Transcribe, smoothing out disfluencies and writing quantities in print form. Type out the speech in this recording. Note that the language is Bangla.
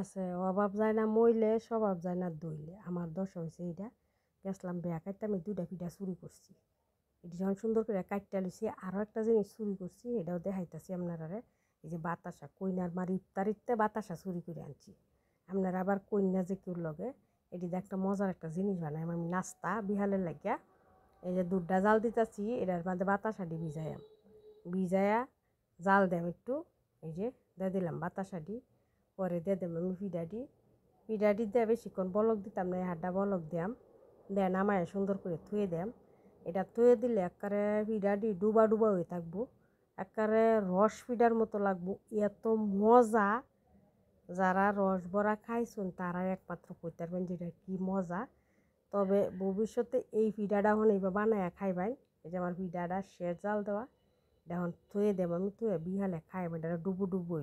আছে অভাব যায় না মইলে স্বভাব যায় না দইলে। আমার দশা হয়েছে এইটা। গেছিলাম বিয়া খাইতে আমি 2টা পিঠা চুরি করছি। এটি যখন সুন্দর করে কাইটটা লইছি আরও একটা জিনিস চুরি করছি এটাও দেখাইতাছি আপনারারে। এই যে বাতাসা কইনার মার ইফতারিতে বাতাসা চুরি করে আনছি। আপনারা আবার কইনা যে কেউ লগে এটি একটা মজার একটা জিনিস বানাই আমি নাস্তা বিহালের লাগিয়া। এই যে দুধটা জাল দিতেছি এটার মধ্যে বাতাসাটি ভিজায়া জাল দেম একটু। এই যে দিয়ে দিলাম বাতাসাটি, পরে দিয়ে দেব আমি পিঠাটি দিয়ে বেশিক্ষণ বলক দিতাম না, হাড্ডা বলক দিয়াম দেন নামায় সুন্দর করে থুয়ে দেম। এটা থুয়ে দিলে একবারে পিঠাটি ডুবা ডুবা হয়ে থাকবো, একবারে রস পিঠার মতো লাগবো, এত মজা। যারা রস বড়া খাইছুন তারাই একমাত্র কইতে পারবেন যেটা কি মজা। তবে ভবিষ্যতে এই পিঠাটা এখন এইভাবে বানায় খাইবেন। এই যে আমার পিঠাটা শেষ জাল দেওয়া, এখন থুয়ে দেব আমি, থুয়ে বিহালে খাইবেন, এটা ডুবু ডুবু।